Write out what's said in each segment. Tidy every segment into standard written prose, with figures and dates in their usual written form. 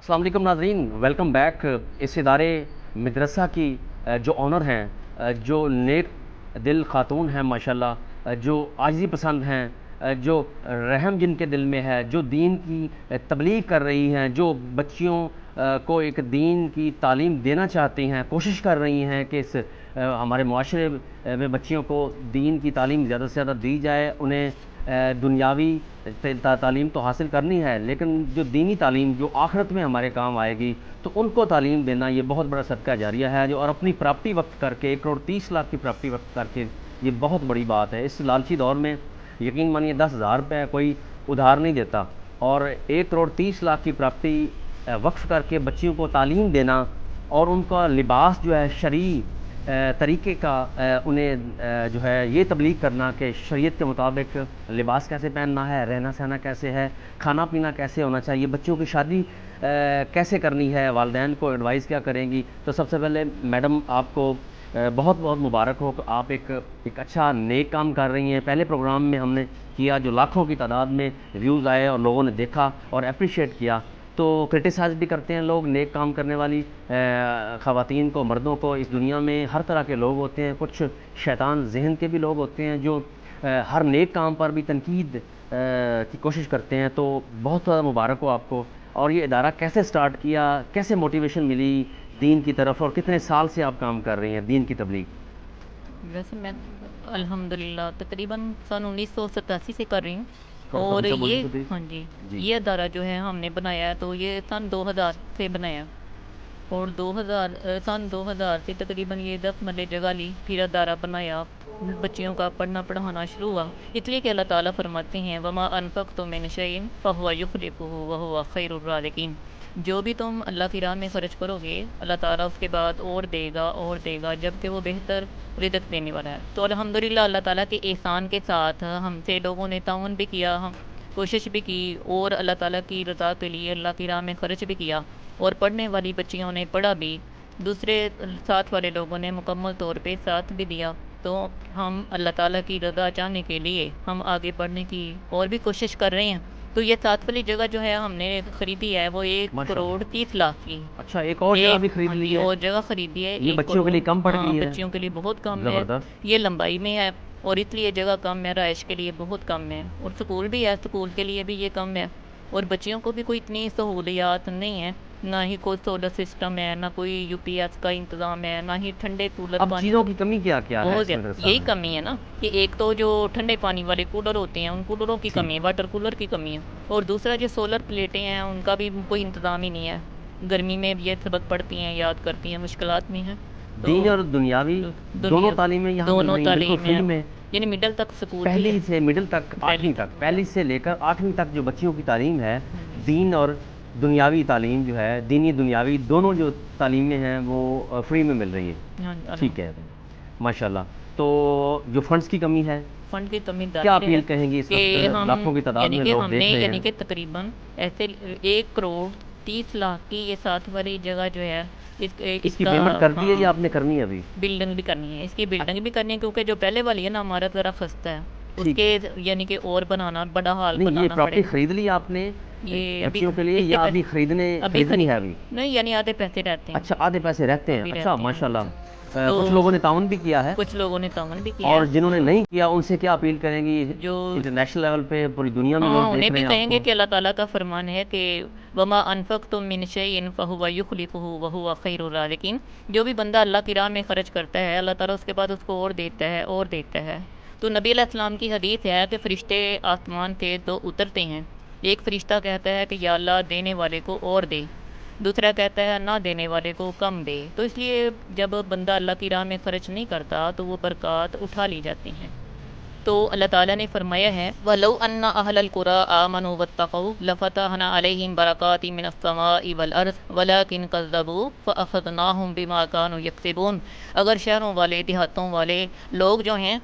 السلام علیکم ناظرین، ویلکم بیک۔ اس ادارے مدرسہ کی جو آنر ہیں، جو نیک دل خاتون ہیں ماشاءاللہ، جو عاجزی پسند ہیں، جو رحم جن کے دل میں ہے، جو دین کی تبلیغ کر رہی ہیں، جو بچیوں کو ایک دین کی تعلیم دینا چاہتی ہیں، کوشش کر رہی ہیں کہ ہمارے معاشرے میں بچیوں کو دین کی تعلیم زیادہ سے زیادہ دی جائے۔ انہیں دنیاوی تعلیم تو حاصل کرنی ہے، لیکن جو دینی تعلیم جو آخرت میں ہمارے کام آئے گی، تو ان کو تعلیم دینا یہ بہت بڑا صدقہ جاریہ ہے، اور اپنی پراپرٹی وقت کر کے 1,30,00,000 کی پراپرٹی وقت کر کے یہ بہت بڑی بات ہے۔ اس لالچی دور میں یقین مانیے 10,000 روپے کوئی ادھار نہیں دیتا، اور 1,30,00,000 کی پراپرٹی وقف کر کے بچیوں کو تعلیم دینا، اور ان کا لباس جو ہے شرعی طریقے کا انہیں جو ہے یہ تبلیغ کرنا کہ شریعت کے مطابق لباس کیسے پہننا ہے، رہنا سہنا کیسے ہے، کھانا پینا کیسے ہونا چاہیے، بچوں کی شادی کیسے کرنی ہے، والدین کو ایڈوائز کیا کریں گی۔ تو سب سے پہلے میڈم آپ کو بہت بہت مبارک ہو کہ آپ ایک اچھا نیک کام کر رہی ہیں۔ پہلے پروگرام میں ہم نے کیا جو لاکھوں کی تعداد میں ویوز آئے اور لوگوں نے دیکھا اور اپریشیٹ کیا، تو کرٹیسائز بھی کرتے ہیں لوگ نیک کام کرنے والی خواتین کو، مردوں کو۔ اس دنیا میں ہر طرح کے لوگ ہوتے ہیں، کچھ شیطان ذہن کے بھی لوگ ہوتے ہیں جو ہر نیک کام پر بھی تنقید کی کوشش کرتے ہیں۔ تو بہت زیادہ مبارک ہو آپ کو۔ اور یہ ادارہ کیسے سٹارٹ کیا، کیسے موٹیویشن ملی دین کی طرف، اور کتنے سال سے آپ کام کر رہی ہیں دین کی تبلیغ؟ ویسے میں الحمدللہ تقریباً سن 1987 سے کر رہی ہوں، اور یہ ہاں جی یہ ادارہ جو ہے ہم نے بنایا ہے تو یہ سن 2000 سے بنایا، اور سن 2000 سے تقریباً یہ 10 مرلے جگہ لی، پھر ادارہ بنایا، بچیوں کا پڑھنا پڑھانا شروع ہوا، اس لیے کہ اللہ تعالیٰ فرماتے ہیں وَمَا أَنفَقْتُم مِّن شَيْءٍ فَهُوَ يُخْلِفُهُ وَهُوَ خَيْرُ الرَّازِقِينَ۔ جو بھی تم اللہ کی راہ میں خرچ کرو گے، اللہ تعالیٰ اس کے بعد اور دے گا جب کہ وہ بہتر رزق دینے والا ہے۔ تو الحمدللہ اللہ تعالیٰ کے احسان کے ساتھ ہم سے لوگوں نے تعاون بھی کیا، ہم کوشش بھی کی، اور اللہ تعالیٰ کی رضا کے لیے اللہ کی راہ میں خرچ بھی کیا، اور پڑھنے والی بچیوں نے پڑھا بھی، دوسرے ساتھ والے لوگوں نے مکمل طور پہ ساتھ بھی دیا۔ تو ہم اللہ تعالیٰ کی رضا چاہنے کے لیے ہم آگے بڑھنے کی اور بھی کوشش کر رہے ہیں۔ تو یہ 7 والی جگہ جو ہے ہم نے خریدی ہے وہ 1,30,00,000 کی۔ اچھا، ایک اور جگہ بھی خرید لی ہے؟ اور جگہ خریدی ہے، یہ بچیوں کے لیے کم پڑ گئی ہے؟ بچیوں کے لیے بہت کم ہے، یہ لمبائی میں ہے، اور اس لیے جگہ کم ہے، رہائش کے لیے بہت کم ہے، اور سکول بھی ہے، سکول کے لیے بھی یہ کم ہے، اور بچیوں کو بھی کوئی اتنی سہولیات نہیں ہیں، نہ ہی کوئی سولر سسٹم ہے، نہ کوئی یو پی ایس کا انتظام ہے، نہ ہی ٹھنڈے کولر اب چیزوں کی کمی کیا ہے بہت اس زیادہ، مدرسہ یہی میں؟ کمی ہے نا کہ ایک تو جو ٹھنڈے پانی والے کولر ہوتے ہیں ان کولروں کی کمی ہے، واٹر کولر کی کمی ہے، اور دوسرا جو سولر پلیٹیں ہیں ان کا بھی کوئی انتظام ہی نہیں ہے، گرمی میں یہ سبق پڑھتی ہیں، یاد کرتی ہیں، مشکلات میں ہیں۔ دین اور دنیاوی دونوں تعلیمیں یہاں مل رہی ہیں، بالکل فری میں، یعنی مڈل تک سکول پہلی سے مڈل تک، 8ویں تک، پہلی سے لے کر 8ویں تک جو بچیوں کی تعلیم ہے، دین اور دنیاوی تعلیم جو ہے، دینی دنیاوی دونوں جو تعلیمیں ہیں وہ فری میں مل رہی ہیں۔ ٹھیک ہے، ماشاءاللہ۔ تو جو فنڈز کی کمی ہے، فنڈ کی کمی کیا اپیل کہیں گے؟ اس کہ وقت لاکھوں کی تعداد میں لوگ دیکھ رہے ہیں، یعنی کہ تقریباً ایسے 1,30,00,000 کی یہ 7 والی جگہ جو ہے اس کی پیمنٹ کر دی ہے یا آپ نے کرنی ہے ابھی؟ بلڈنگ بھی کرنی ہے، اس کی بلڈنگ بھی کرنی ہے، کیونکہ جو پہلے والی ہے نا ہمارا ذرا خستہ ہے، اس کے یعنی کہ اور بنانا، بڑا ہال بنانا یہ پڑے پراپرٹی خرید لی آپ نے یہ بچیوں کے لیے، یا ابھی خریدنی ہے ابھی؟ نہیں، یعنی آدھے پیسے رہتے ہیں۔ اچھا، آدھے پیسے رہتے ہیں، اچھا ماشاءاللہ۔ کچھ لوگوں نے تعاون بھی کیا ہے، کچھ لوگوں نے تعاون بھی کیا، اور جنہوں نے نہیں کیا ان سے کیا اپیل کریں گی؟ جو انٹرنیشنل لیول پہ پوری دنیا میں لوگ دیکھ رہے ہیں، انہیں بھی کہیں گے کہ اللہ تعالیٰ کا فرمان ہے کہ وَمَا أَنفَقْتُم مِّن شَيْءٍ فَهُوَ يُخْلِفُهُ وَهُوَ خَيْرُ الرَّازِقِينَ۔ جو بھی بندہ اللہ کی راہ میں خرچ کرتا ہے، اللہ تعالیٰ اس کے بعد اس کو اور دیتا ہے اور دیتا ہے۔ تو نبی علیہ السلام کی حدیث ہے کہ فرشتے آسمان سے تو اترتے ہیں، ایک فرشتہ کہتا ہے کہ یا اللہ دینے والے کو اور دے، دوسرا کہتا ہے نہ دینے والے کو کم دے۔ تو اس لیے جب بندہ اللہ کی راہ میں خرچ نہیں کرتا تو وہ برکات اٹھا لی جاتی ہیں۔ تو اللہ تعالیٰ نے فرمایا ہے وَلَوْ أَنَّ أَهْلَ الْقُرَىٰ آمَنُوا وَاتَّقَوْا لَفَتَحْنَا عَلَيْهِمْ بَرَكَاتٍ مِّنَ السَّمَاءِ وَالْأَرْضِ وَلَٰكِن كَذَّبُوا فَأَخَذْنَاهُم بِمَا كَانُوا يَكْسِبُونَ۔ اگر شہروں والے، دیہاتوں والے لوگ جو ہیں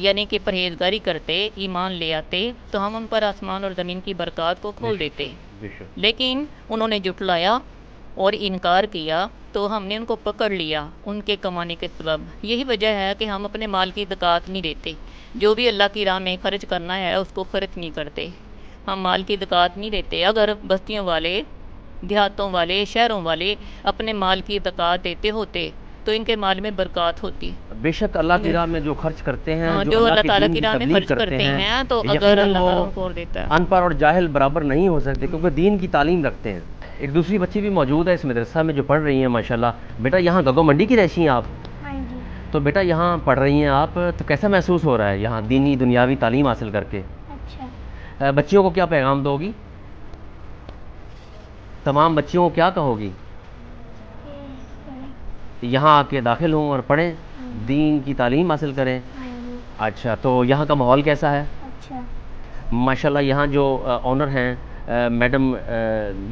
یعنی کہ پرہیزگاری کرتے، ایمان لے آتے، تو ہم ان پر آسمان اور زمین کی برکات کو کھول دیتے، لیکن انہوں نے جھٹلایا اور انکار کیا تو ہم نے ان کو پکڑ لیا ان کے کمانے کے سبب۔ یہی وجہ ہے کہ ہم اپنے مال کی زکوٰۃ نہیں دیتے، جو بھی اللہ کی راہ میں خرچ کرنا ہے اس کو خرچ نہیں کرتے، ہم مال کی زکوٰۃ نہیں دیتے۔ اگر بستیوں والے دیہاتوں والے شہروں والے اپنے مال کی زکوٰۃ دیتے ہوتے تو ان کے مال میں برکات ہوتی۔ بے شک اللہ کی راہ میں جو خرچ کرتے ہیں، جو جو اللہ اللہ کے تعالیٰ دین کی کی راہ میں تبلیغ خرچ کرتے ہیں تو اگر یقیناً اللہ تعالیٰ ان کو وہ اور دیتا ہے۔ ان پڑھ اور جاہل برابر نہیں ہو سکتے، کیونکہ دین کی تعلیم رکھتے ہیں۔ ایک دوسری بچی بھی موجود ہے اس مدرسہ میں جو پڑھ رہی ہیں ماشاءاللہ۔ بیٹا یہاں گگو منڈی کی رہتی ہیں آپ؟ ہاں جی۔ تو بیٹا یہاں پڑھ رہی ہیں آپ، تو کیسا محسوس ہو رہا ہے یہاں دینی دنیاوی تعلیم حاصل کر کے؟ اچھا۔ بچیوں کو کیا پیغام دو گی؟ تمام بچیوں کو کیا کہو گی؟ یہاں آ کے داخل ہوں اور پڑھیں، دین کی تعلیم حاصل کریں۔ ہاں جی۔ اچھا، تو یہاں کا ماحول کیسا ہے؟ اچھا۔ ماشاءاللہ یہاں جو آنر ہیں میڈم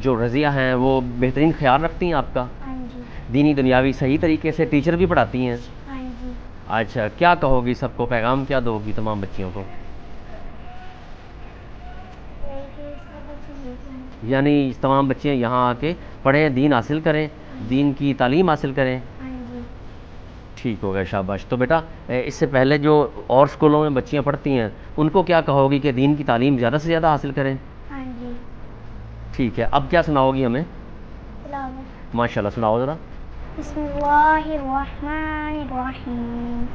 جو رضیہ ہیں، وہ بہترین خیال رکھتی ہیں آپ کا؟ ہاں جی۔ دینی دنیاوی صحیح طریقے سے ٹیچر بھی پڑھاتی ہیں؟ ہاں جی۔ اچھا، کیا کہو گی سب کو، پیغام کیا دو گی تمام بچیوں کو؟ یعنی تمام بچے یہاں آ کے پڑھیں، دین حاصل کریں، دین کی تعلیم حاصل کریں۔ ہاں جی۔ ٹھیک ہو گیا، شاباش۔ تو بیٹا اس سے پہلے جو اور اسکولوں میں بچیاں پڑھتی ہیں ان کو کیا کہو گی کہ دین کی تعلیم زیادہ سے زیادہ حاصل کریں؟ ہاں جی۔ ٹھیک ہے، اب کیا سناؤ گی ہمیں؟ تلاوت۔ ماشاءاللہ سناؤ ذرا۔ بسم اللہ الرحمن الرحیم۔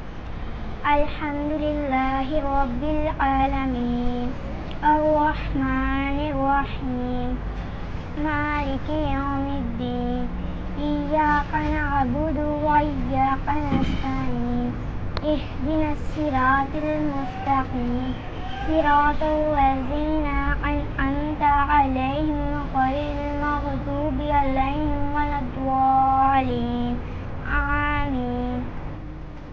الحمد للہ رب العالمین الرحمن الرحیم مالک یوم الدین ایاک نعبد وایاک نستعین اہدنا الصراط المستقیم صراط الذین انعمت علیہم غیر المغضوب علیہم ولا الضالین آمین۔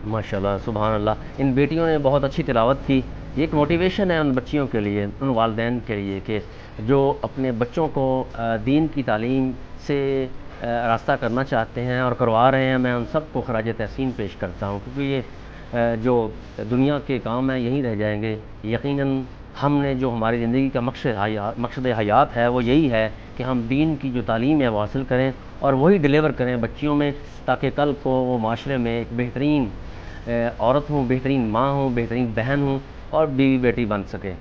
ماشاءاللہ سبحان اللہ، ان بیٹیوں نے بہت اچھی تلاوت کی۔ یہ ایک موٹیویشن ہے ان بچیوں کے لیے، ان والدین کے لیے کہ جو اپنے بچوں کو دین کی تعلیم سے راستہ کرنا چاہتے ہیں اور کروا رہے ہیں۔ میں ان سب کو خراج تحسین پیش کرتا ہوں، کیونکہ یہ جو دنیا کے کام ہیں یہیں رہ جائیں گے۔ یقیناً ہم نے جو ہماری زندگی کا مقصد حیات ہے وہ یہی ہے کہ ہم دین کی جو تعلیم ہے وہ حاصل کریں اور وہی ڈیلیور کریں بچیوں میں، تاکہ کل کو وہ معاشرے میں ایک بہترین عورت ہوں، بہترین ماں ہوں، بہترین بہن ہوں اور بیوی بیٹی بن سکے۔